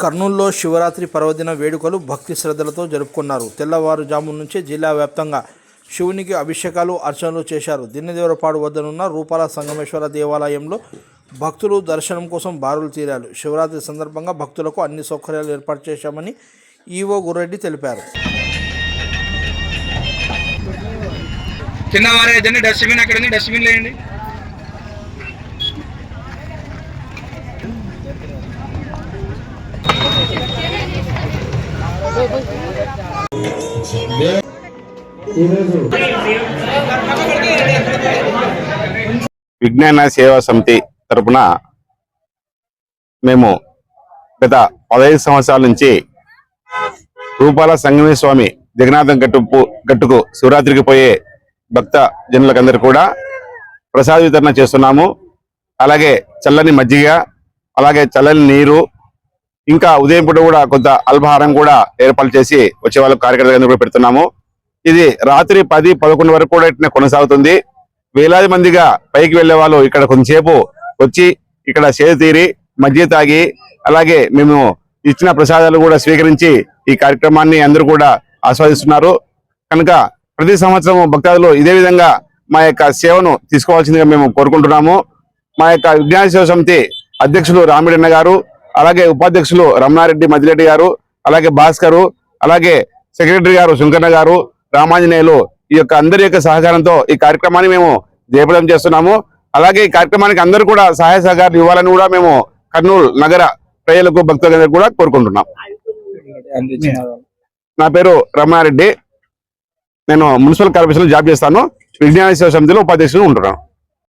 కర్నూలులో శివరాత్రి పర్వదిన వేడుకలు భక్తి శ్రద్ధలతో జరుపుకున్నారు. తెల్లవారుజాము నుంచే జిల్లా వ్యాప్తంగా శివునికి అభిషేకాలు, అర్చనలు చేశారు. దిన్నెదేవరపాడు వద్దనున్న రూపాల సంగమేశ్వర దేవాలయంలో భక్తులు దర్శనం కోసం బారులు తీరారు. శివరాత్రి సందర్భంగా భక్తులకు అన్ని సౌకర్యాలు ఏర్పాటు చేశామని ఈవో గుర్రెడ్డి తెలిపారు. డస్ట్బిన్ అక్కడ ఉంది, డస్ట్బిన్ లేండి. విజ్ఞాన సేవా సమితి తరపున మేము గత 15 సంవత్సరాల నుంచి రూపాల సంగమేశ్వర స్వామి జగన్నాథం గట్టుకు శివరాత్రికి పోయే భక్త జనులకందరూ కూడా ప్రసాద వితరణ చేస్తున్నాము. అలాగే చల్లని మజ్జిగ, అలాగే చల్లని నీరు, ఇంకా ఉదయం పూట కూడా కొంత అల్పాహారం కూడా ఏర్పాటు చేసి వచ్చే వాళ్ళ కార్యకర్తలందరూ కూడా పెడుతున్నాము. ఇది రాత్రి 10-11 వరకు కూడా ఇట్లా కొనసాగుతుంది. వేలాది మందిగా పైకి వెళ్లే వాళ్ళు ఇక్కడ కొంతసేపు వచ్చి ఇక్కడ సేద తీరి మజ్జిగ తాగి, అలాగే మేము ఇచ్చిన ప్రసాదాలు కూడా స్వీకరించి ఈ కార్యక్రమాన్ని అందరూ కూడా ఆస్వాదిస్తున్నారు. కనుక ప్రతి సంవత్సరం భక్తాదులు ఇదే విధంగా మా యొక్క సేవను తీసుకోవాల్సిందిగా మేము కోరుకుంటున్నాము. మా యొక్క విజ్ఞాన సేవ సమితి అధ్యక్షులు రామిడన్న గారు, అలాగే ఉపాధ్యక్షులు రమణారెడ్డి మదిరెడ్డి గారు, అలాగే భాస్కరు, అలాగే సెక్రటరీ గారు శంకరన్న గారు, రామాంజనేయులు, ఈ యొక్క అందరి యొక్క సహకారంతో ఈ కార్యక్రమాన్ని మేము జయప్రదం చేస్తున్నాము. అలాగే ఈ కార్యక్రమానికి అందరూ కూడా సహాయ సహకారం ఇవ్వాలని కూడా మేము కర్నూలు నగర ప్రజలకు భక్తులందరూ కూడా కోరుకుంటున్నాం. నా పేరు రమణారెడ్డి, నేను మున్సిపల్ కార్పొరేషన్ జాబ్ చేస్తాను. విజ్ఞాన సేవ సమితిలో ఉపాధ్యక్షులు ఉంటున్నాను.